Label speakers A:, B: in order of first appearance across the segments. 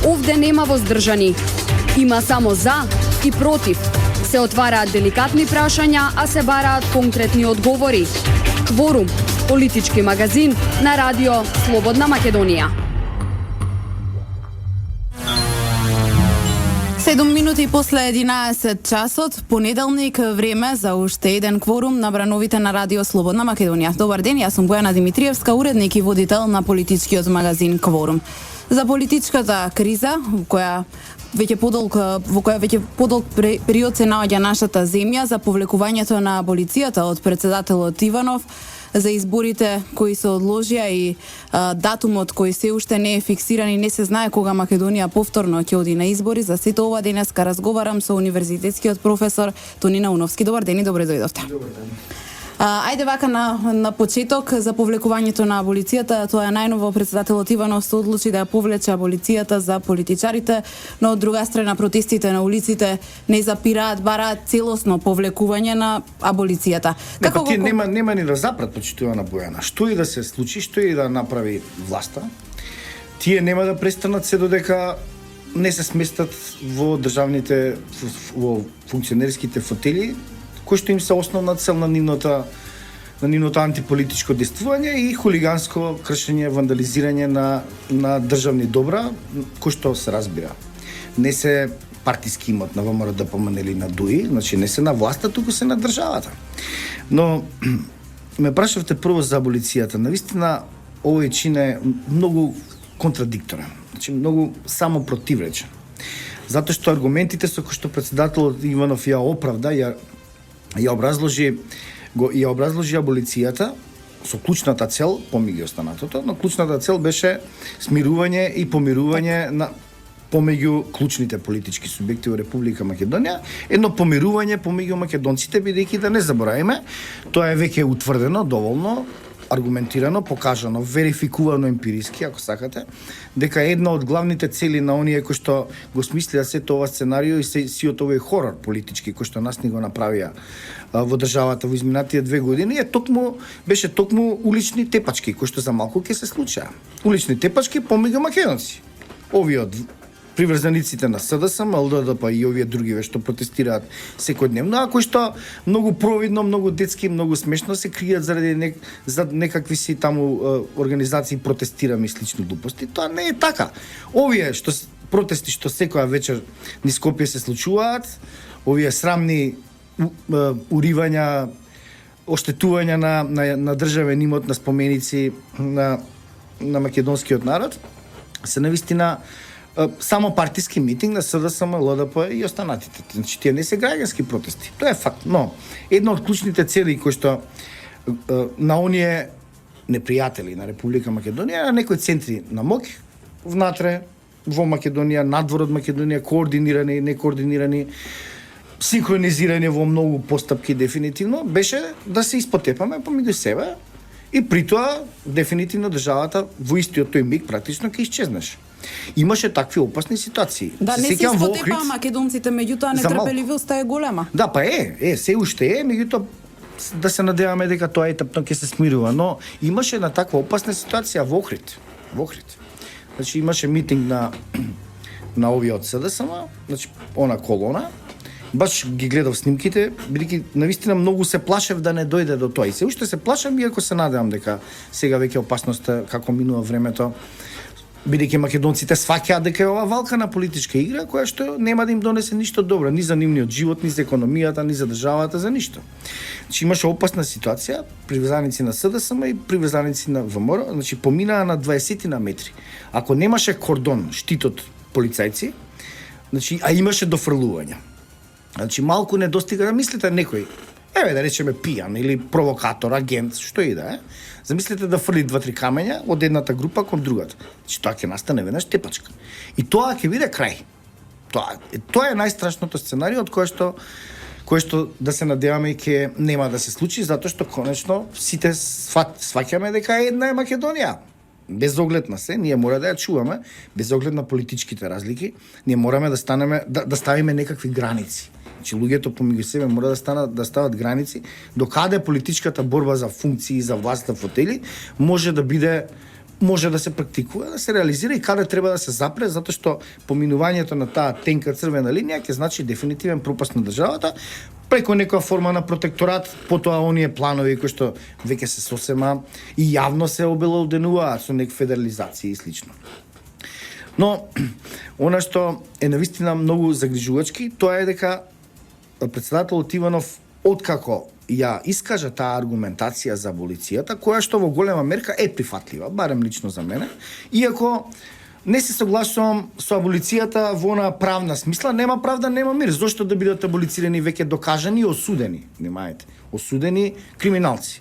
A: Овде нема воздржани. Има само за и против. Се отвараат деликатни прашања, а се бараат конкретни одговори. Кворум, политички магазин на радио Слободна Македонија.
B: 7 минути после 11 часот, понеделник, време за уште еден кворум на брановите на радио Слободна Македонија. Добар ден, јас сум Бојана Димитриевска, уредник и водител на политичкиот магазин Кворум. За политичката криза, во која веќе подолг период се наоѓа нашата земја, за повлекувањето на аболицијата од председателот Иванов, за изборите кои се одложија и датумот кој се уште не е фиксиран и не се знае кога Македонија повторно ќе оди на избори. За сето ова денеска разговарам со универзитетскиот професор Тони Науновски. Добар ден и добре дојдовте.
C: Добар ден.
B: Ајде вака на почеток за повлекувањето на аболицијата. Тоа е најново, председателот Иванов се одлучи да ја повлече аболицијата за политичарите, но од друга страна протестите на улиците не запираат, бараат целосно повлекување на аболицијата.
C: Како тие нема ни да запрат, почитувана Бојана. Што и да се случи, што и да направи власта, тие нема да престанат се додека не се сместат во државните, во функционерските фотели, кој што им се основна цел на нивното антиполитичко действување и хулиганско кршење, вандализирање на државни добра, кој што се разбира. Не се партиски имот на ВМРО ДПМН или на ДУИ, значи не се на власта, туку се на државата. Но ме прашавте прво за аболицијата. Навистина овој чин е многу контрадикторен, значи многу само противречен. Затоа што аргументите со кои што председателот Иванов ја оправда, ја образложи аболицијата со клучната цел, помеѓу останатото, но клучната цел беше смирување и помирување помеѓу клучните политички субјекти во Република Македонија, едно помирување помеѓу македонците, бидејќи да не забораваме, тоа е веќе утврдено доволно, аргументирано, покажано, верификувано емпириски, ако сакате, дека една од главните цели на оние кои што го смислија сето ова сценарио и сиот овој хорор политички кој што нас ни го направија во државата во изминатите 2 години беше токму улични тепачки кои што за малку ќе се случаа. Улични тепачки помеѓу македонци. Овие од приврзаниците на СДСМ, ЛДДП и овие други што протестираат секојдневно, а кои што многу провидно, многу детски, многу смешно се кријат заради некакви си таму организации протестираме и слични глупости. Тоа не е така. Овие протести што секоја вечер низ Скопје се случуваат, овие срамни уривања, оштетувања на државен имот, на споменици на македонскиот народ, се навистина само партиски митинг на СДСМ, ЛДП и останатите. Значи, тие не се граѓански протести. Тоа е факт. Но, една од клучните цели кои што на оние непријатели на Република Македонија, на некои центри на моќ, внатре, во Македонија, надвор од Македонија, координирани, некоординирани, синхронизирани во многу постапки дефинитивно, беше да се испотепаме помеѓу себе и при тоа дефинитивно државата во истиот тој миг практично ќе исчезнеше. Имаше такви опасни ситуации.
B: Да, не се испотепаа македонците, меѓутоа нетрпеливоста е голема.
C: Да, па се уште е, меѓутоа да се надеваме дека тоа етапно ќе се смирува, но имаше една таква опасна ситуација во Охрид. Значи имаше митинг на овие од СДСМ, значи она колона. Баш ги гледав снимките, бидејќи навистина многу се плашев да не дојде до тоа. И се уште се плашам, иако се надевам дека сега веќе опасноста како минува времето, бидејќи македонците сваќаат дека е ова валкана политичка игра која што нема да им донесе ништо добро, ни за нивниот живот, ни за економијата, ни за државата, за ништо. Значи имаше опасна ситуација, приврзаници на СДСМ и приврзаници на ВМРО, значи поминаа на 20 на метри. Ако немаше кордон, штитот полицајци, значи а имаше дофрлување. Значи малку не достига, да мислите некој, да речеме пијан или провокатор, агент, што и да е, замислете да фрли 2-3 камења од едната група кон другата. Значи тоа ќе настане веднаш тепачка. И тоа ќе биде крај. Тоа е најстрашното сценарио од кое што да се надеваме ќе нема да се случи, затоа што конечно сите сваќаме дека една е Македонија. Без оглед на се, ние мора да ја чуваме, без оглед на политичките разлики, ние мораме да ставиме некакви граници. Значи луѓето помеѓу себе мора да стават граници до каде политичката борба за функции, за власт, за фотели може да биде може да се практикува, да се реализира и каде треба да се запре, затоа што поминувањето на таа тенка црвена линија ќе значи дефинитивен пропаст на државата преку некоја форма на протекторат, потоа оние планови кои што веќе се сосема и јавно се обелоденуваат со нек федерализација и слично. Но она што е навистина многу загрижувачки, тоа е дека претседателот Иванов откако ја искажа таа аргументација за аболицијата, која што во голема мерка е прифатлива, барем лично за мене, иако не се согласувам со аболицијата во на правна смисла, нема правда, нема мир. Зошто да бидат аболицирани веќе докажани и осудени, внимајте, осудени криминалци.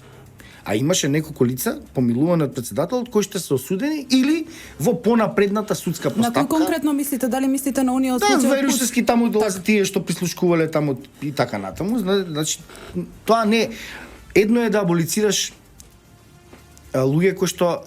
C: А имаше неколку лица, помилувани од претседателот, кои ще се осудени или во понапредната судска постапка.
B: На кој конкретно мислите? Дали мислите на оние од случајот?
C: Да, верушевски таму долазат тие што прислушкувале таму и така натаму. Значи, тоа не едно е да аболицираш луѓе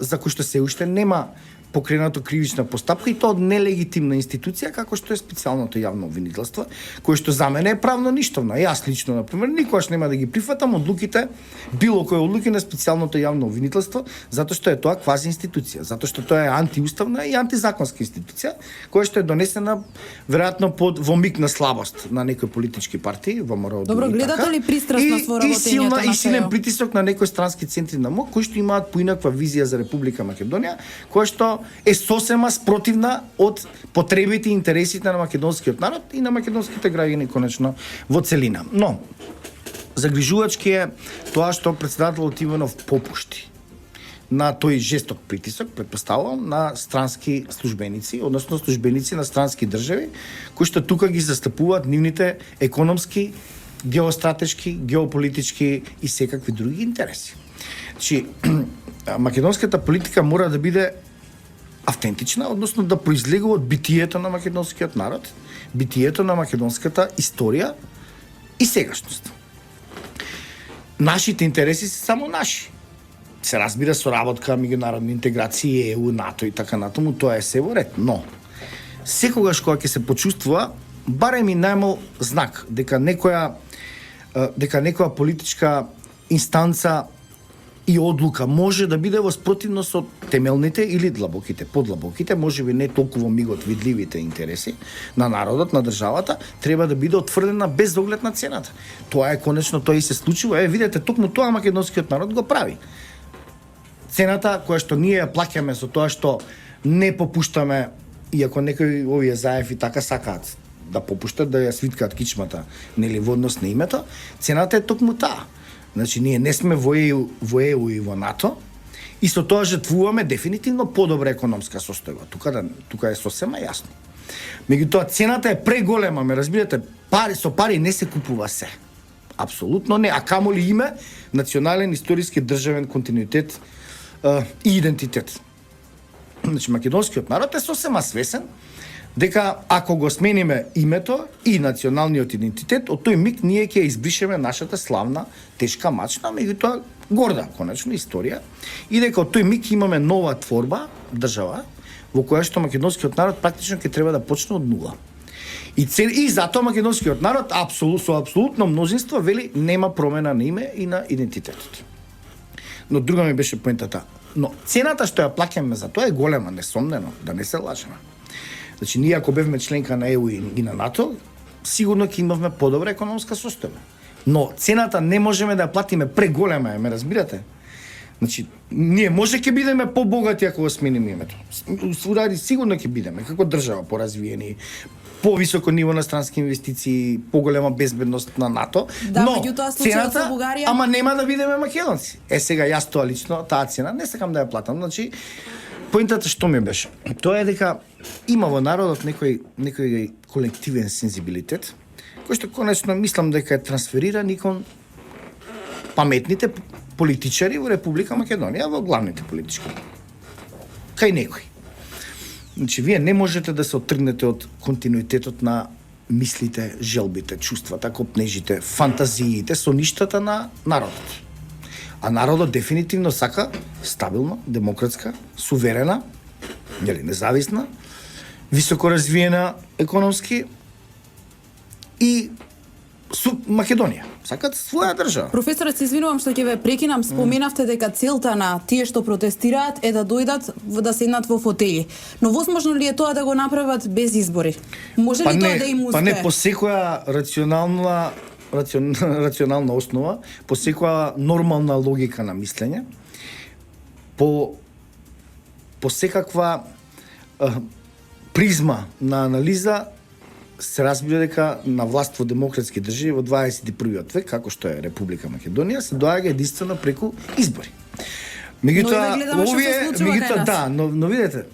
C: за кои што се уште нема покренато кривична постапка и тоа од нелегитимна институција како што е специјалното јавно обвинителство, кое што за мене е правно ништовно. Јас лично, например, никогаш нема да ги прифатам одлуките, било кои одлуки на специјалното јавно обвинителство, затоа што е тоа квази институција, затоа што тоа е антиуставна и антизаконска институција, која што е донесена веројатно во миг на слабост на некои политички партии, ВМРО.
B: Добро, гледате ли пристрасност во работењето на
C: и силен притисок на некои странски центри на МОК, кои што имаат поинаква визија за Република Македонија, која што е сосема спротивна од потребите и интересите на македонскиот народ и на македонските граѓани конечно во целина. Но загрижувачки е тоа што претседателот Иванов попушти на тој жесток притисок, претпоставувам, на странски службеници, односно службеници на странски држави, кои што тука ги застапуваат нивните економски, геостратешки, геополитички и секакви други интереси. Значи, македонската политика мора да биде автентична, односно да произлегува од битието на македонскиот народ, битието на македонската историја и сегашност. Нашите интереси се само наши. Се разбира соработка, меѓународни интеграции, ЕУ, НАТО и така натаму, тоа е се во ред, но секогаш кога ќе се почувствува барем и најмал знак дека некоја политичка инстанца и одлука може да биде во спротивност со темелните или длабоките, подлабоките, можеби не толку во мигот видливите интереси на народот, на државата, треба да биде отврдена без оглед на цената. Тоа е конечно, тоа и се случува. Видете, токму тоа македонскиот народ го прави. Цената која што ние ја плаќаме со тоа што не попуштаме, иако некои овие заеви така сакаат да попуштат, да ја свиткаат кичмата, нели во однос на името, цената е токму таа. Значи, ние не сме во ЕУ и во НАТО и со тоа жртвуваме дефинитивно подобра економска состојба. Тука е сосема јасно. Меѓутоа, цената е преголема, ме разбирате, со пари не се купува се. Апсолутно не, а камоли име, национален, историски, државен континуитет и идентитет. Значи, македонскиот народ е сосема свесен дека ако го смениме името и националниот идентитет, од тој миг ние ќе избришеме нашата славна, тешка, мачна, меѓутоа горда, конечно, историја, и дека од тој миг имаме нова творба, држава, во која што македонскиот народ практично ќе треба да почне од нула. И затоа македонскиот народ со апсолутно мнозинство вели нема промена на име и на идентитетот. Но друга ми беше поентата. Но цената што ја плаќаме за тоа е голема, несомнено, да не се лажеме. Значи, ние ако бевме членка на ЕУ и на НАТО, сигурно ќе имавме подобра економска состојба. Но цената не можеме да ја платиме преголема, ме разбирате? Значи, ние може ќе бидеме побогати ако го смениме името. Уради сигурно ќе бидеме како држава поразвиени, повисоко ниво на странски инвестиции, поголема безбедност на НАТО,
B: да,
C: но
B: цената, со Бугарија...
C: ама нема да бидеме македонци. Сега јас тоа лично, таа цена не сакам да ја платам. Значи, поинтата што ми беше? Тоа е дека има во народот некој колективен сензибилитет, кој што конечно мислам дека е трансфериран и кон паметните политичари во Република Македонија, во главните политички. Кај некој. Значи, вие не можете да се оттргнете од континуитетот на мислите, желбите, чувствата, копнежите, фантазиите, соништата на народот. А народот дефинитивно сака стабилна, демократска, суверена, независна, високо развиена економски и Македонија. Сакат своја држава.
B: Професоре, се извинувам што ќе ве прекинам, споменавте дека целта на тие што протестираат е да дојдат да седнат во фотели. Но возможно ли е тоа да го направат без избори? Може ли тоа да им успее?
C: Па не, по секоја рационална основа, по секоја нормална логика на мислење, по секаква призма на анализа, се разбира дека на власт во демократски држави во 21. век, како што е Република Македонија, се доаѓа единствено преку избори. Меѓутоа, но видете,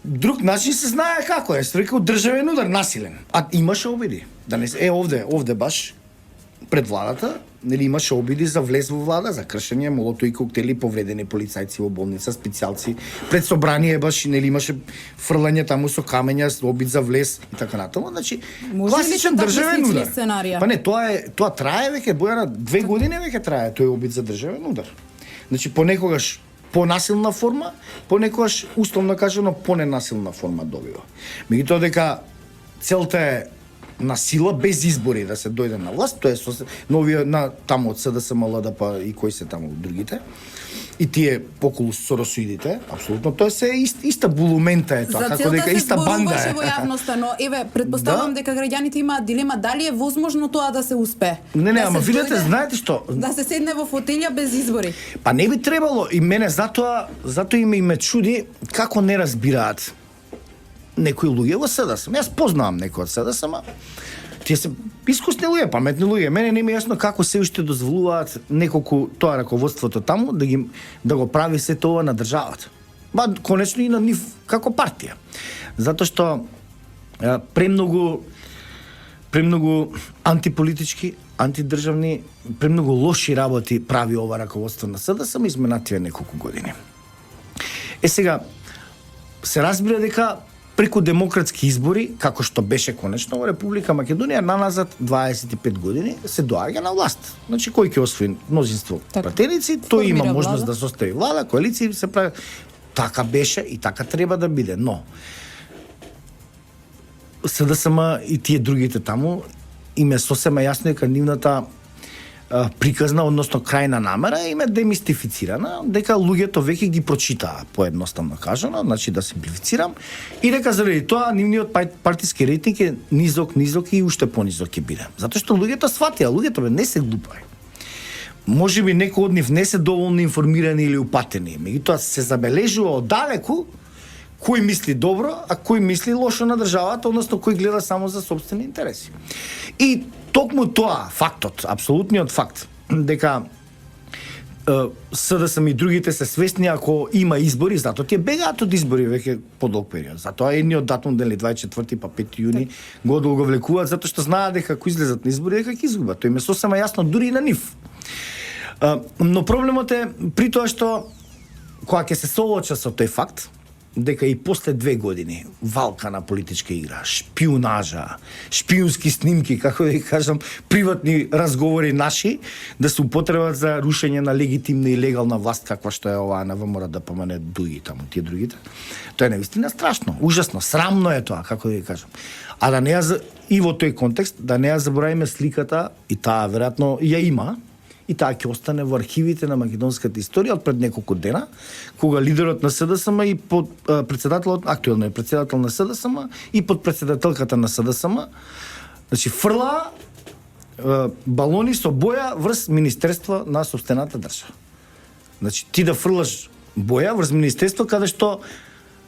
C: друг начин се знае како е, се рекол државен удар, насилен. А имаше обиди. Да не овде баш пред владата, нели имаше обиди за влез во влада, за кршење, молотови коктели, повредени полицајци во болница, специјалци. Пред собрание баш нели имаше фрлање таму со камења, обид за влез и така натаму. Значи, класичен државен удар. Па не, тоа трае веќе, Бојана, 2 години веќе трае тој обид за државен удар. Значи, понекогаш понасилна форма, понекогаш условно кажано поненасилна форма добива. Меѓутоа дека целта е на сила без избори да се дојде на власт, тоа е со новија на таму од СДСМ, ЛДП и кои се таму другите. И тие околу соросоидите, апсолутно, тоа се иста булумента е тоа, како дека иста банда е.
B: Во јавноста, но еве претпоставувам дека граѓаните имаат дилема дали е возможно тоа да се успее.
C: Не, ама видете, знаете што?
B: Да се седне во фотелја без избори.
C: Па не би требало, и мене затоа ме чуди како не разбираат некои луѓе во СДСМ. Јас познавам некои од СДСМ. Тие се искусни луѓе, паметни луѓе. Мене не ми е јасно како се уште дозволуваат неколку тоа раководството таму да го прави се тоа на државата. Ба конечно и на нив како партија. Затоа што премногу антиполитички, антидржавни, премногу лоши работи прави ова раководство на СДСМ изминативе неколку години. Сега се разбира дека преку демократски избори, како што беше конечно во Република Македонија, наназад 25 години се доаѓа на власт. Значи, кој ќе освои мнозинство пратеници, тој има можност да состави влада, коалиции се прави. Така беше и така треба да биде, но СДСМ и тие другите таму им е сосема јасно дека нивната приказна, односно крајна намера им е демистифицирана, дека луѓето веќе ги прочитаа, поедноставно кажано, значи да симплифицирам, и дека заради тоа нивниот партиски рейтинг е низок и уште понизок ќе биде. Затоа што луѓето сватија, луѓето не се глупави. Можеби некои од нив не се доволно информирани или упатени, меѓутоа се забележува оддалеку кој мисли добро, а кој мисли лошо на државата, односно кој гледа само за сопствени интереси. И токму тоа, фактот, апсолутниот факт, дека СДСМ и другите се свесни ако има избори, затоа тие бегаат од избори веќе подолг период. Затоа едниот датум, дали 24 па 5 јуни, го одолговлекуваат, затоа што знаат дека ако излезат на избори, дека ќе изгубат. Тоа им е сосема јасно дури и на нив. Но проблемот е при тоа што кога ќе се сооча со тој факт, дека и после 2 години валка на политичка игра, шпионажа, шпиунски снимки, како да кажам, приватни разговори наши да се употребат за рушење на легитимна и легална власт каква што е оваа на ВМРО ДПМН, дуги таму тие другите. Тоа е навистина страшно, ужасно, срамно е тоа, како да кажам. А да не и во тој контекст да не ја заборавиме сликата, и таа веројатно ја има, и таа ќе остане во архивите на македонската историја од пред неколку дена, кога лидерот на СДСМ и актуелниот председател на СДСМ и подпредседателката на СДСМ, значи фрла балони со боја врз Министерство на сопствената држава. Значи ти да фрлаш боја врз министерство каде што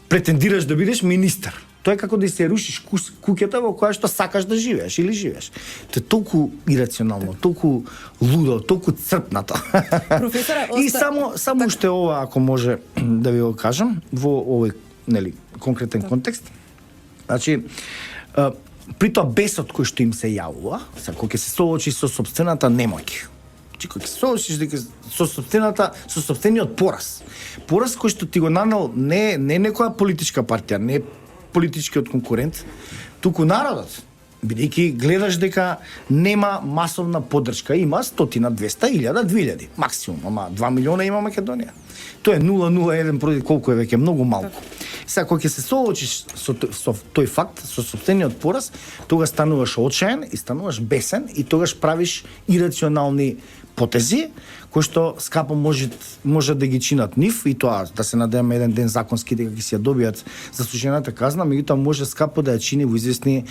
C: претендираш да бидеш министер. Тоа е како да се рушиш куќата во која што сакаш да живееш или живееш. Тоа е толку ирационално, толку лудо, толку црпнато.
B: Професоре,
C: и само уште ова, ако може да ви го кажам, во овој конкретен контекст. Значи, при тоа бесот кој што им се јавува, кога ќе се соочи со сопствената немоќ. Значи, кога ќе се соочиш дека со сопствениот пораз. Пораз кој што ти го нанел не некоја политичка партија, не политичкиот конкурент, туку народот. Бидејќи гледаш дека нема масовна поддршка, има 100, 200, 1000, 2000 максимум, ама 2 милиона има Македонија. Тоа е 0,01 проти колку е веќе многу малку. Сега кога ќе се соочиш со тој факт, со сопствениот пораз, тогаш стануваш очаен и стануваш бесен и тогаш правиш ирационални потези кои што скапо може да ги чинат нив и тоа да се надеваме еден ден законски дека ќе си ја добијат заслужената казна, меѓутоа може скапо да ја чини во известни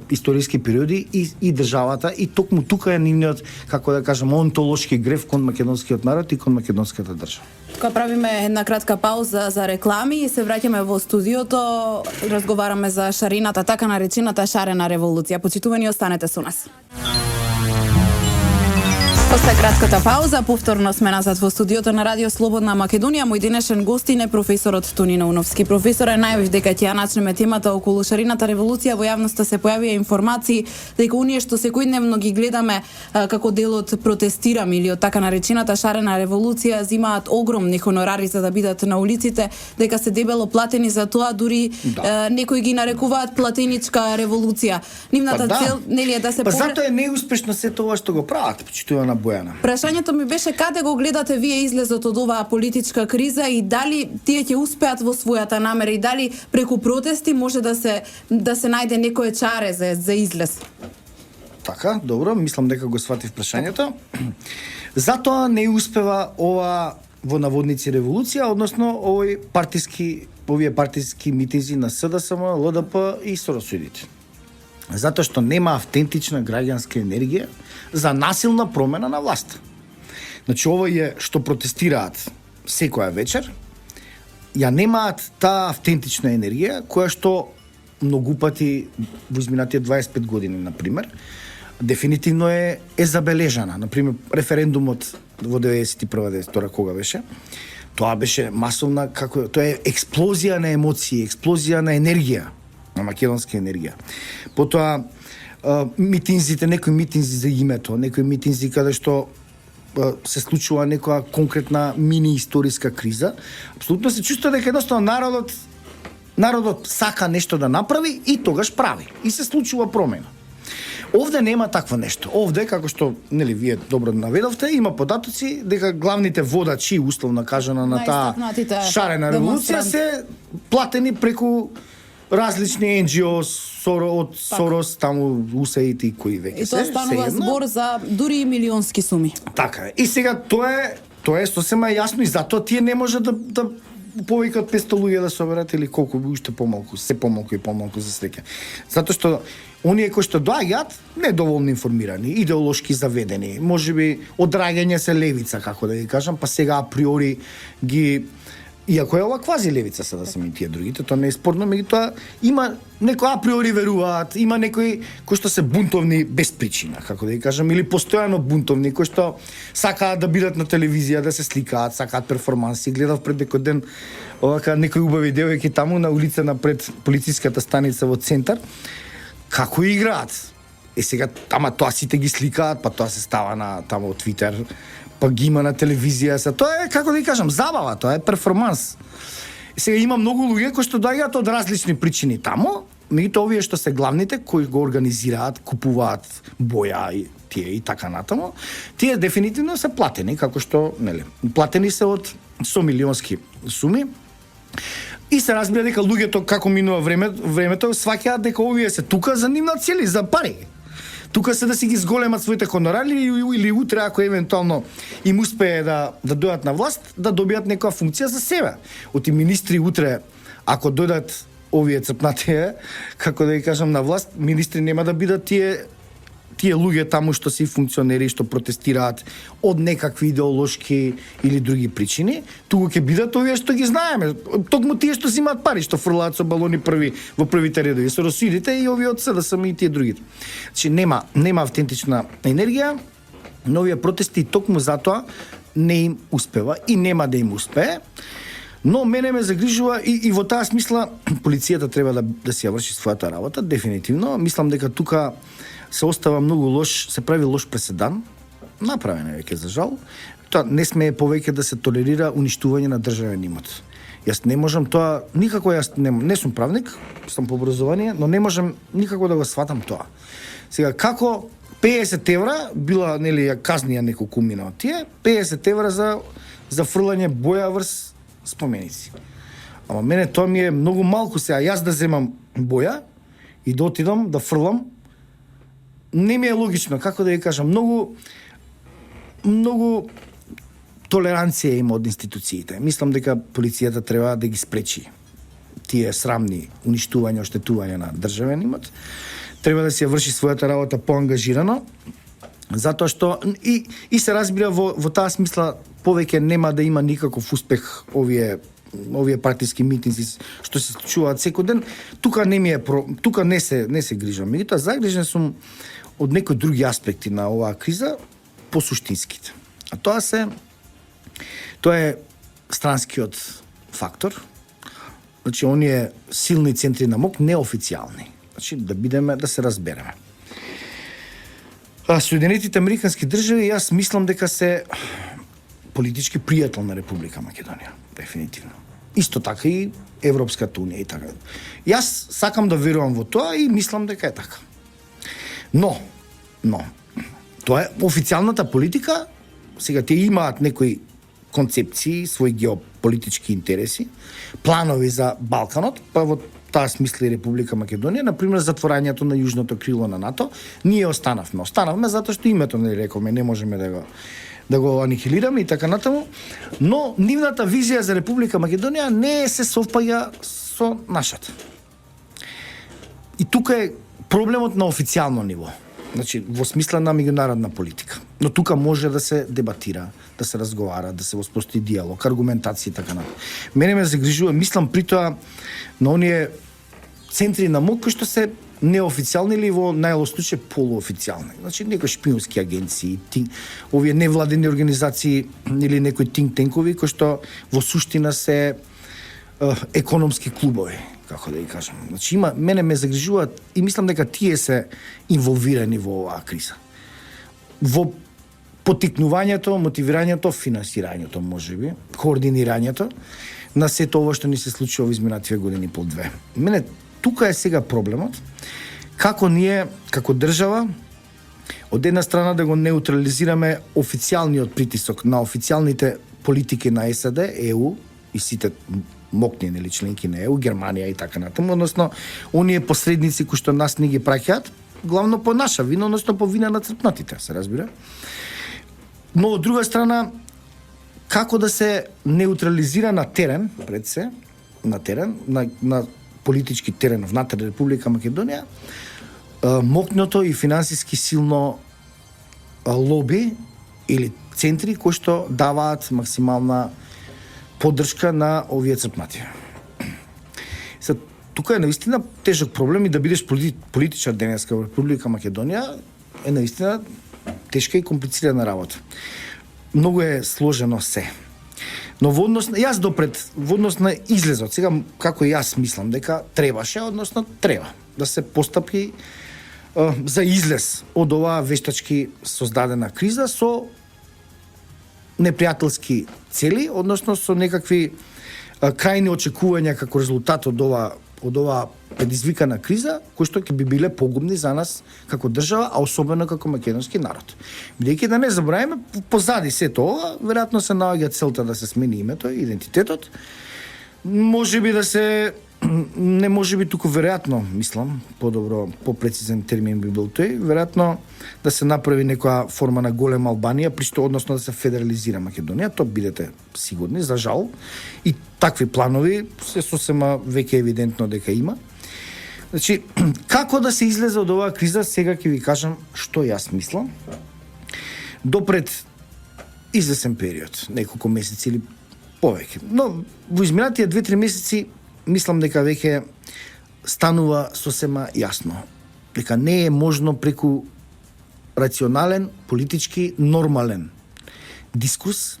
C: историски периоди и државата и токму тука е нивниот, како да кажам, онтолошки грев кон македонскиот народ и кон македонската држава.
B: Тука правиме една кратка пауза за реклами и се враќаме во студиото. Разговараме за шарената, така наречената шарена револуција. Почитувани, останете со нас. После кратката пауза, повторно сме назад во студиото на Радио Слободна Македонија. Мој денешен гостин е професорот Тони Науновски. Професоре, најавив дека ќе ја начнеме темата околу шарената револуција. Во јавноста се појавија информации дека оние што секојдневно ги гледаме како дел од протестирам или од така наречената шарена револуција земаат огромни хонорари за да бидат на улиците, дека се дебело платени за тоа, дури некои ги нарекуваат платеничка револуција. Нивната цел нели е да се
C: затоа е неуспешно се тоа што го прават, почитувана Бојана.
B: Прашањето ми беше каде го гледате вие излезот од оваа политичка криза и дали тие ќе успеат во својата намера и дали преку протести може да се најде некое чаре за излез?
C: Така, добро, мислам дека го сватив прашањето. Затоа не успева ова во наводници револуција, односно овие партиски митинзи на СДСМ, ЛДП и соросудите. Затоа што нема автентична граѓанска енергија за насилна промена на власта. Значи, овие што протестираат секоја вечер, ја немаат таа автентична енергија, која што многу пати во изминатите 25 години, например, дефинитивно е забележана. Например, референдумот во 91-92 кога беше, тоа беше масовна, тоа е експлозија на емоции, експлозија на енергија, на македонска енергија. Потоа митинзите, некои митинзи за името, некои митинзи каде што се случува некоја конкретна мини историска криза, апсолутно се чувствува дека едноставно народот сака нешто да направи и тогаш прави и се случува промена. Овде нема такво нешто. Овде, како што нели вие добро наведовте, има податоци дека главните водачи, условно кажано, на таа шарена револуција се платени преку различни NGO од Сорос, таму USAID и кои веќе се.
B: И тоа станува збор за дури и милионски суми.
C: Така е. И сега тоа е сосема јасно и затоа тие не може да повеќе од 500 луѓе да соберат или колку уште помалку, се помалку и помалку за среќа. Затоа што оние кои што доаѓаат недоволно информирани, идеолошки заведени, можеби одраѓање се левица, како да ги кажам, па сега априори ги иако е ова квази левица се да се ми тие другите, тоа не е спорно, меѓутоа има некои априори веруваат, има некои кои што се бунтовни без причина, како да ги кажам, или постојано бунтовни, кои што сакаат да бидат на телевизија, да се сликаат, сакаат перформанси. Гледав пред некој ден овака некои убави девојки таму на улица напред полициската станица во центар, како играат. И сега ама тоа сите ги сликаат, па тоа се става на таму од Твитер, па ги има на телевизија. Тоа е, како да кажам, забава, тоа е перформанс. И сега има многу луѓе кои што доаѓаат од различни причини таму, меѓутоа овие што се главните кои го организираат, купуваат боја и тие и така натаму, тие дефинитивно се платени, како што, нели, платени се од 100 милионски суми. И се разбира дека луѓето како минува времето сваќаат дека овие се тука за нивна цели, за пари. Тука се да си ги зголемат своите хонорари или утре, ако евентуално им успее да дојдат на власт, да добијат некоја функција за себе. Оти министри утре, ако дојдат овие црпнатие, како да ги кажам, на власт, министри нема да бидат тие луѓе таму што си функционери, што протестираат од некакви идеолошки или други причини, туку ќе бидат овие што ги знаеме, токму тие што зимаат пари, што фрлаат со балони во првите редови, со росидите и овие од СДСМ и тие другите. Значи нема автентична енергија, но овие протести токму затоа не им успева и нема да им успее. Но мене ме загрижува и во таа смисла полицијата треба да си ја врши својата работа, дефинитивно. Мислам дека тука се остава многу лош, се прави лош преседан, направен е веќе за жал. Тоа не смее повеќе да се толерира уништување на државен имот. Јас не можам тоа, никако јас не сум правник, сум по образование, но не можам никако да го сватам тоа. Сега, како 50 евра била, нели, казнија неколку мина од тие, 50 евра за фрлање боја врз споменици. Ама мене тоа ми е многу малку сега, јас да земам боја и да отидам да фрлам, не ми е логично, како да ви кажам, многу толеранција има од институциите. Мислам дека полицијата треба да ги спречи тие срамни уништувања, оштетувања на државен имот. Треба да се врши својата работа поангажирано, затоа што и се разбира во таа смисла повеќе нема да има никаков успех овие партиски митинзи што се случуваат секој ден. Тука не се грижам. Меѓутоа загрижен сум од некои други аспекти на оваа криза, по суштинските. А тоа е странскиот фактор. Значи, оние силни центри на МОК неофицијални. Значи, да се разбереме. Соединетите американски држави, јас мислам дека се политички пријател на Република Македонија. Дефинитивно. Исто така и Европската унија и така. Јас сакам да верувам во тоа и мислам дека е така. Но, тоа е официјалната политика. Сега тие имаат некои концепции, своји геополитички интереси, планови за Балканот, па во таа смисла и Република Македонија, например затворањето на јужното крило на НАТО, ние останавме. Останавме затоа што името не рековме, не можеме да го анихилираме и така натаму, но нивната визија за Република Македонија не се совпаѓа со нашата. И тука е проблемот на официјално ниво. Значи, во смисла на меѓународна политика. Но тука може да се дебатира, да се разговара, да се воспостави диалог, аргументација и така натаму. Мене ме загрижува, мислам при тоа на оние центри на МОК кои што се неофицијални или во најлош случај полуофицијални. Значи, некои шпиунски агенции, овие невладени организации или некои think-танкови кои што во суштина се економски клубови, како да ги кажам. Значи, мене ме загрижуваат и мислам дека тие се инволвирани во оваа криза. Во потикнувањето, мотивирањето, финансирањето, можеби, координирањето на сето ова што ни се случува во изминативе години и пол две. Мене тука е сега проблемот, како ние, како држава, од една страна да го неутрализираме официјалниот притисок на официјалните политики на САД, ЕУ и сите мокни или членки на ЕУ, Германија и така натаму, односно оние посредници кои што нас не ги праќаат, главно по наша вина, односно по вина на црпнатите, се разбира. Но од друга страна, како да се неутрализира на терен, пред се, на терен, на политички терен внатре Република Македонија, мокното и финансиски силно лоби или центри кои што даваат максимална поддршка на овие црпнати. Тука е наистина тежок проблем и да бидеш политичар денеска во Република Македонија е наистина тешка и комплицирана работа. Многу е сложено се. Но во однос на излезот, сега како јас мислам дека требаше, односно треба да се постапи за излез од оваа вештачки создадена криза со непријателски цели, односно со некакви крајни очекувања како резултат од оваа предизвикана криза, кои што ќе би биле погубни за нас како држава, а особено како македонски народ. Бидејќи да не забравиме, позади сето ова, веројатно се наоѓа целта да се смени името и идентитетот. Можеби да се не можеби туку веројатно, мислам, подобро, попрецизен термин би бил тој, веројатно да се направи некоја форма на голема Албанија, присто односно да се федерализира Македонија, тоа бидете сигурни, за жал. И такви планови се сосема веќе евидентно дека има. Значи, како да се излезе од оваа криза, сега ќе ви кажам што јас мислам. Допред извесен период, неколку месеци или повеќе. Но во изминатите 2-3 месеци мислам дека веќе станува сосема јасно дека не е можно преку рационален, политички, нормален дискус,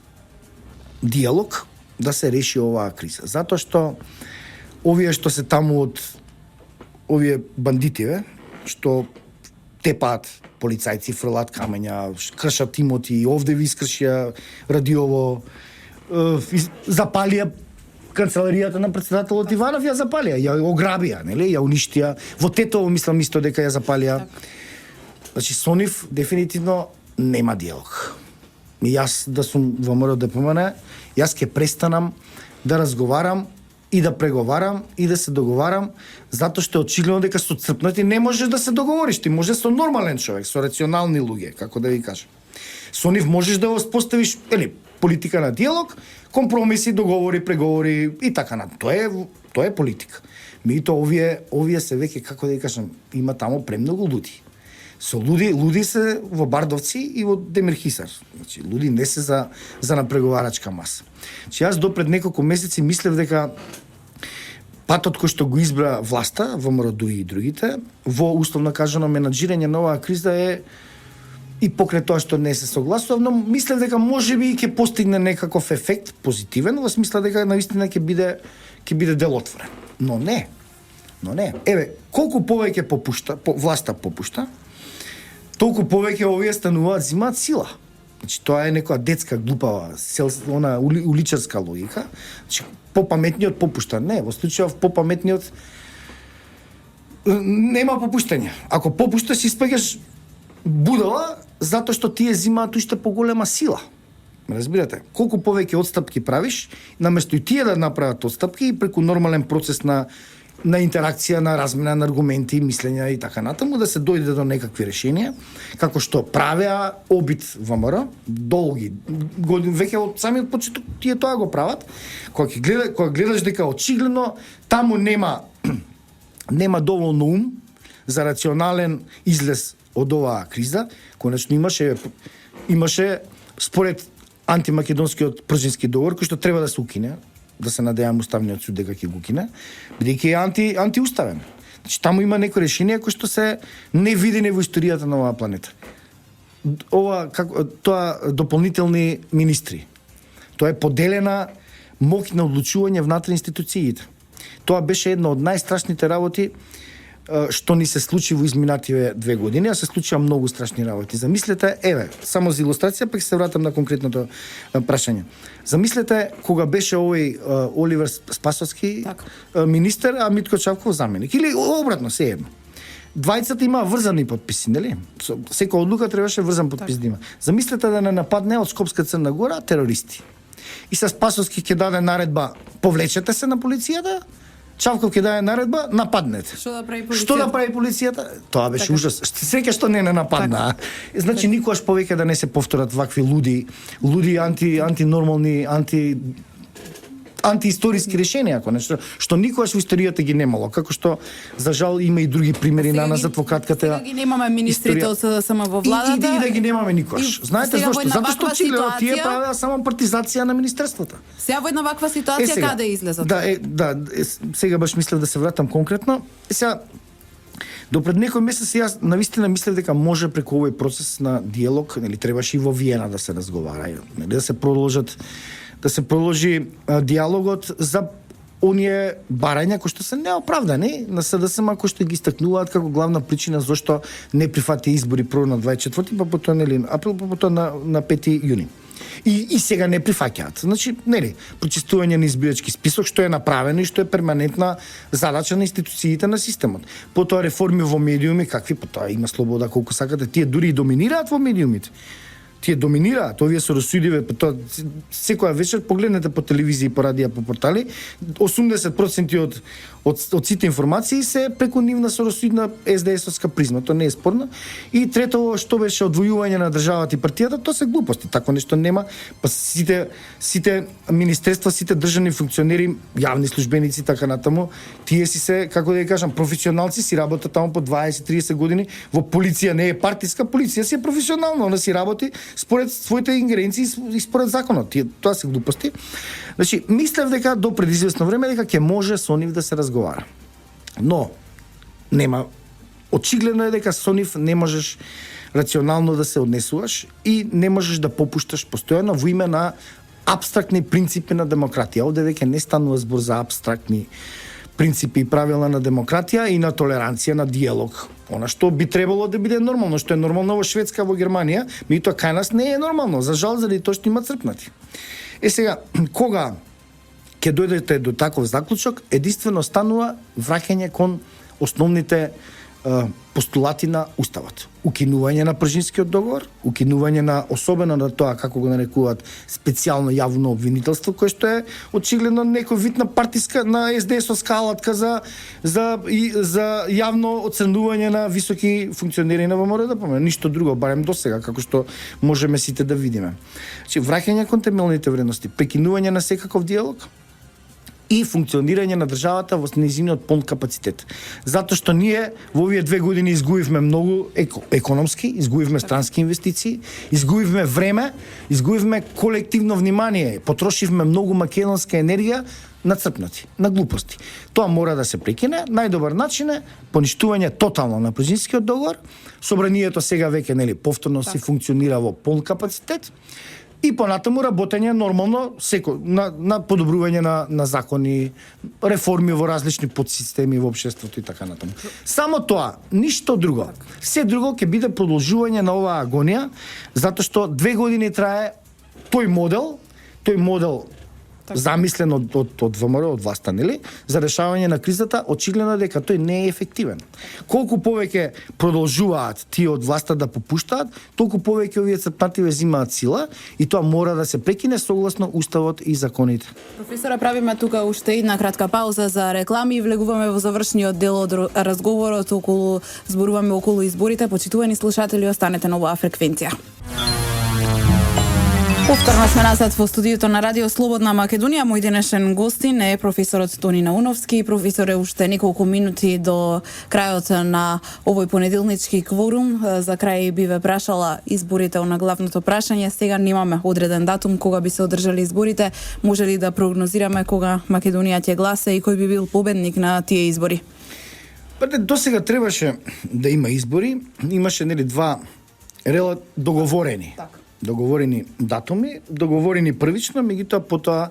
C: диалог да се реши оваа криза. Затоа што овие што се таму од овие бандитиве што тепаат полицајци, фрлаат камења, кршат имоти, овде ви искршија радиово, запалија канцеларијата на претседателот Иванов ја запалија, ја ограбија, нели, ја уништија. Во Тетово мислам исто дека ја запалија. Значи со нив дефинитивно нема диалог. И јас да сум во МРО-ДПМН, јас ќе престанам да разговарам и да преговарам и да се договарам, затоа што е очигледно дека со црпнати не можеш да се договориш, ти можеш со нормален човек, со рационални луѓе, како да ви кажам. Со нив можеш да воспоставиш политика на диалог, компромиси, договори, преговори и така на. Тоа е политика. Меѓутоа овие се веќе, како да ви кажам, има таму премногу луди. Со луди се во Бардовци и во Демирхисар. Значи, луди не се за на преговарачка маса. Значи, јас допред неколку месеци мислев дека патот кој што го избра власта, во МРО и другите, во условно кажано менаџирање на оваа криза е и покрај тоа што не се согласував, но мислев дека можеби ќе постигне некаков ефект позитивен, во смисла дека навистина ќе биде делотворен. Но не. Еве, колку повеќе власта попушта, толку повеќе овие стануваат, зимаат сила. Значи, тоа е некоја детска, глупава, уличарска логика. Значи, попаметниот попушта. Не, во случајов попаметниот нема попуштање. Ако попушташ, испаѓаш будала, затоа што тие зимаат уште поголема сила. Разбирате? Колку повеќе отстапки правиш, наместо и тие да направат отстапки и преку нормален процес на интеракција, на размена на аргументи, мислења и така натаму, да се дојде до некакви решенија, како што правеа обид ВМРО, долги години, веќе од самиот почеток тие тоа го прават, кога гледаш дека очигледно таму нема доволно ум за рационален излез од оваа криза, конечно имаше според антимакедонскиот пржински договор, кој што треба да се укине, да се надевам уставниот суд дека ќе го кине, бидејќи е антиуставен. Значи, таму има некои решенија кои што се невидени во историјата на оваа планета. Тоа дополнителни министри. Тоа е поделена моќ на одлучување внатре институциите. Тоа беше една од најстрашните работи што ни се случи во изминативе 2 години, а се случија многу страшни работи. Замислете, само за илустрација, пак се вратам на конкретното прашање. Замислете кога беше овој Оливер Спасовски министер, а Митко Чавков заменик. Или обратно, се едно. Двајцата имаа врзани подписи, нели? Секоја одлука требаше врзан подпис да има. Замислете да не нападне од Скопска Црна Гора терористи. И со Спасовски ќе даде наредба, повлечете се на полицијата, Чавков ќе даде наредба, нападнете.
B: Што да прави полицијата?
C: Тоа беше ужас. Среќа што не нападна. Значи никогаш повеќе да не се повторат вакви луди антинормални, антиисториски решенија, конечно, што никогаш во историјата ги немало, како што за жал има и други примери на нас адвокатката.
B: Сега ги немаме министрите од СДСМ во владата.
C: И да ги немаме никогаш. Знаете зошто? Затоа што очигледно тие правеа само партизација на министерствата.
B: Сега во една ваква ситуација каде излезат?
C: Сега баш мислев да се вратам конкретно. Сега допред некој месец јас навистина мислев дека може преку овој процес на диалог, нели требаше и во Виена да се разговара, нели да се продолжи диалогот за оние барања кои што се неоправдани на СДСМ, кои што ги истакнуваат како главна причина зашто не прифати избори прво на 24-ти, па потоа април, па потоа на 5 јуни. И сега не прифаќаат. Значи, прочистување на избирачки список, што е направено и што е перманентна задача на институциите на системот. Потоа реформи во медиуми, какви, потоа има слобода колку сакате, тие дури и доминираат во медиумите. Тие доминираат, овие со расудиве, тоа секоја вечер погледнете по телевизија, по радија, по портали, 80% од сите информации се преку нивна соросудна СДС-овска призма, тоа не е спорно. И трето, што беше одвојување на државата и партијата, тоа се глупости, тако нешто нема. Па сите министерства, сите државни функционери, јавни службеници така натаму, тие си се, како да ја кажам, професионалци, си работат таму по 20-30 години. Во полиција не е партиска, полиција си е професионална, она си работи според своите ингеренции и според законот. Тоа се глупости. Значи, мислев дека до пред известно време дека ќе може со нив да се разговара. Но нема, очигледно е дека со нив не можеш рационално да се однесуваш и не можеш да попушташ постојано во име на апстрактни принципи на демократија. Овде веќе не станува збор за апстрактни принципи и правила на демократија и на толеранција, на диалог. Она што би требало да биде нормално, што е нормално во Шведска, во Германија, меѓутоа кај нас не е нормално, за жал заради тоа што има црпнати. Сега, кога ќе дојдете до таков заклучок, единствено станува враќање кон основните постулати на Уставот. Укинување на Пржинскиот договор, укинување на, особено на тоа, како го нарекуваат, специјално јавно обвинителство, кое што е очигледно некој вид на партиска, на СДС-овска алатка за јавно оценување на високи функционери на ВМРО ДПМН. Ништо друго, барем до сега, како што можеме сите да видиме. Значи, враќање кон темелните вредности, прекинување на секаков диалог, и функционирање на државата во нејзиниот полн капацитет. Затоа што ние во овие 2 години изгубивме многу економски, изгубивме странски инвестиции, изгубивме време, изгубивме колективно внимание, потрошивме многу македонска енергија на црпнати, на глупости. Тоа мора да се прекине. Најдобар начин е поништување тотално на Пржинскиот договор. Собранието сега веќе повторно си функционира во полн капацитет. И понатаму работење нормално на подобрување на закони, реформи во различни подсистеми во општеството и така натаму. Само тоа, ништо друго. Се друго ќе биде продолжување на оваа агонија, затоа што 2 години трае тој модел замислен од ВМРО, од власта, нели, за решавање на кризата, очигледно дека тој не е ефективен. Колку повеќе продолжуваат тие од власта да попуштаат, толку повеќе овие црпнати земаат сила и тоа мора да се прекине согласно Уставот и законите.
B: Професора, правиме тука уште една кратка пауза за реклами и влегуваме во завршниот дел од разговорот зборуваме околу изборите. Почитувани слушатели, останете на оваа фреквенција. Повторно сме назад во студиото на Радио Слободна Македонија. Мој денешен гостин е професорот Тони Науновски. Професоре, уште неколку минути до крајот на овој понеделнички кворум. За крај би ве прашала изборите на главното прашање. Сега немаме одреден датум кога би се одржали изборите. Може ли да прогнозираме кога Македонија ќе гласа и кој би бил победник на тие избори?
C: До сега требаше да има избори. Имаше два договорени датуми, договорени првично, меѓутоа потоа,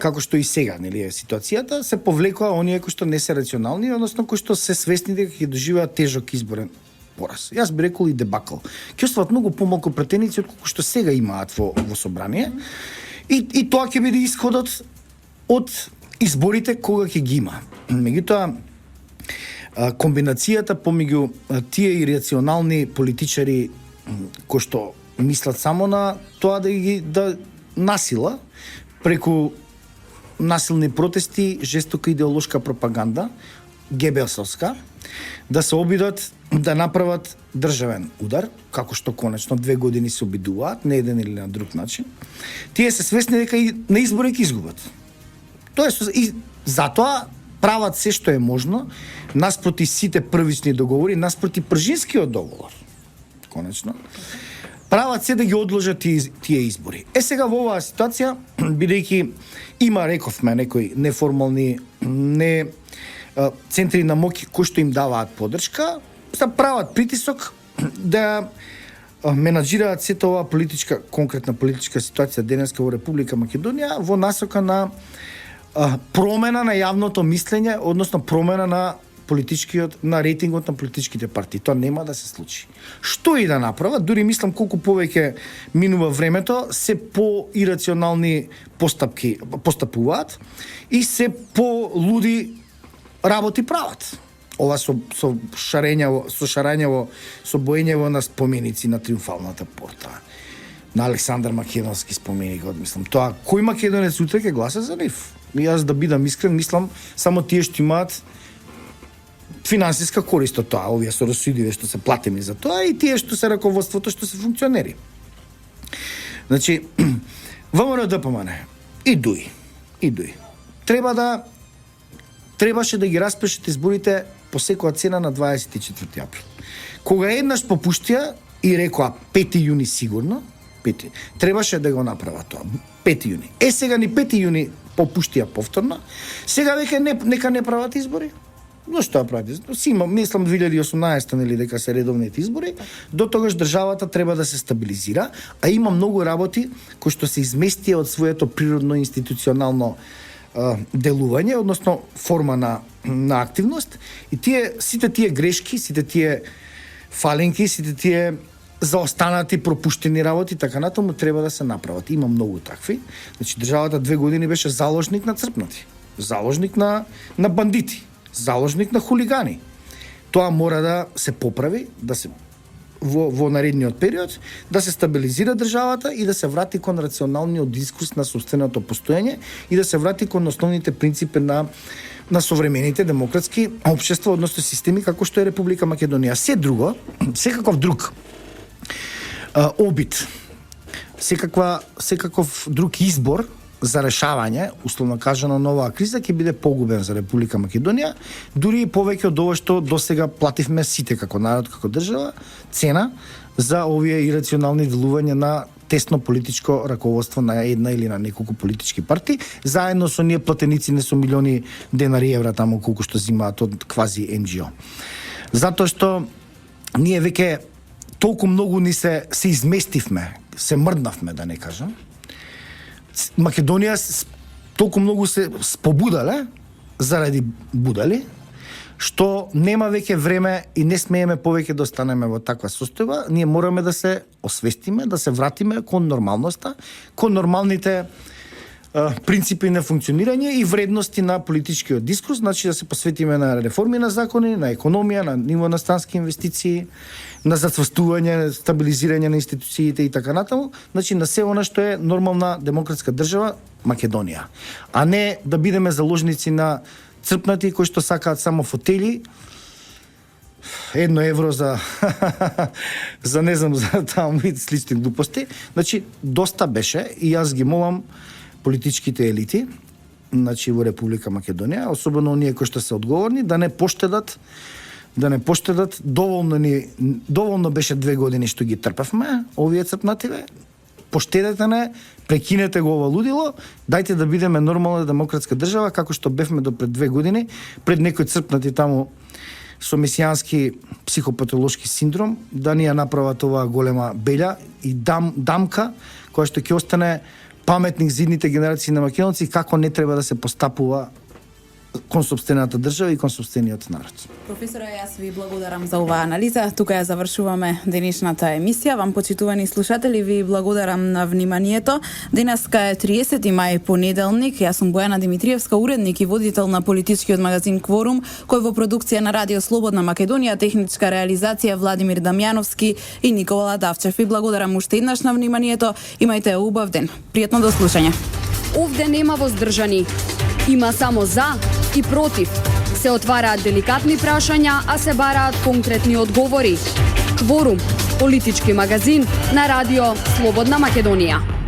C: како што и сега, е ситуацијата, се повлекоа оние кои што не се рационални, односно кои што се свесни дека ќе доживеат тежок изборен пораз. Јас би рекол и дебакл. Ќе остават многу помалку пратеници од колку што сега имаат во собрание. И тоа ќе биде исходот од изборите кога ќе ги има. Меѓутоа, комбинацијата помеѓу тие ирационални политичари кои што мислат само на тоа да насила преку насилни протести, жестока идеолошка пропаганда, гебелсовска, да се обидат да направат државен удар, како што конечно 2 години се обидуваат, на еден или на друг начин. Тие се свесни дека и на избори ќе изгубат. Тоест, и затоа прават се што е можно, наспроти сите првични договори, наспроти Пржинскиот договор, конечно, прават се да ги одложат тие избори. Сега во оваа ситуација, бидејќи има, рековме, некои неформални центри на моќ кои што им даваат поддршка, прават притисок да менаџираат сета оваа конкретна политичка ситуација денеска во Република Македонија во насока на промена на јавното мислење, односно промена на рейтингот на политичките партии. Тоа нема да се случи. Што и да направат, дури мислам колку повеќе минува времето, се по-ирационални постапуваат и се по-луди работи прават. Ова со шарањево, со боењево на споменици на Триумфалната порта, на Александар Македонски споменик, мислам. Тоа, кој македонец утре ќе гласа за нив? И јас да бидам искрен, мислам, само тие што имаат финансиска корист од тоа, овие со расудиве што се платени за тоа и тие што се раководството, што се функционери. Значи, ВМРО ДПМН и ДУИ. Требаше да ги распишат изборите по секоја цена на 24 април. Кога еднаш попуштија и рекоа 5 јуни сигурно, требаше да го направат тоа. 5 јуни. Сега ни 5 јуни попуштија повторно, сега веќе нека не прават избори. Зошто правите? Мислам 2018 нели дека се редовните избори, до тогаш државата треба да се стабилизира, а има многу работи кои што се изместија од своето природно институционално делување, односно форма на активност, и сите тие грешки, сите тие фаленки, сите тие за останати пропуштени работи, така натаму треба да се направат. Има многу такви. Значи државата 2 години беше заложник на црпнати, заложник на бандити, заложник на хулигани. Тоа мора да се поправи, да се во наредниот период, да се стабилизира државата и да се врати кон рационалниот дискурс на собственото постоење и да се врати кон основните принципи на современите демократски општества, односно системи како што е Република Македонија. Се друго, секаков друг обид, секаков друг избор за решавање, условно кажано, на оваа криза ќе биде погубен за Република Македонија, дури и повеќе од ова што досега плативме сите како народ, како држава, цена за овие ирационални делувања на тесно политичко раководство на една или на неколку политички партии, заедно со ние платеници не со милиони денари евра таму колку што зимаат од квази НГО. Затоа што ние веќе толку многу се изместивме, се мрднавме, да не кажам. Македонија толку многу се спобудале заради будали, што нема веќе време и не смееме повеќе да останеме во таква состојба. Ние мораме да се освестиме, да се вратиме кон нормалноста, кон нормалните принципи на функционирање и вредности на политичкиот дискурс, значи да се посветиме на реформи на закони, на економија, на ниво на странски инвестиции, на зацврстување, стабилизирање на институциите и така натаму, значи на се она што е нормална демократска држава Македонија, а не да бидеме заложници на црпнати кои што сакаат само фотели, 1 евро за за не знам, за таму и слични глупости. Значи доста беше и јас ги молам политичките елити, значи во Република Македонија, особено оние кои што се одговорни, да не поштедат доволно беше 2 години што ги трпевме, овие црпнативе. Поштедете не, прекинете го ова лудило, дајте да бидеме нормална демократска држава како што бевме до пред 2 години, пред некои црпнати таму со месијански психопатолошки синдром, да ни ја направат оваа голема белја и дамка која што ќе остане паметник за идните генерации на македонци како не треба да се постапува кон сопствената држава и кон сопствениот народ.
B: Професоре, јас ви благодарам за оваа анализа. Тука ја завршуваме денешната емисија. Вам, почитувани слушатели, ви благодарам на вниманието. Денеска е 30 мај, понеделник. Јас сум Бојана Димитриевска, уредник и водител на политичкиот магазин Кворум, кој во продукција на Радио Слободна Македонија, техничка реализација Владимир Дамјановски и Никола Давчев. Ви благодарам уште еднаш на вниманието. Имајте убав ден. Пријатно до слушање.
A: Овде нема воздржани. Има само за и против. Се отвараат деликатни прашања, а се бараат конкретни одговори. Кворум, политички магазин на Радио Слободна Македонија.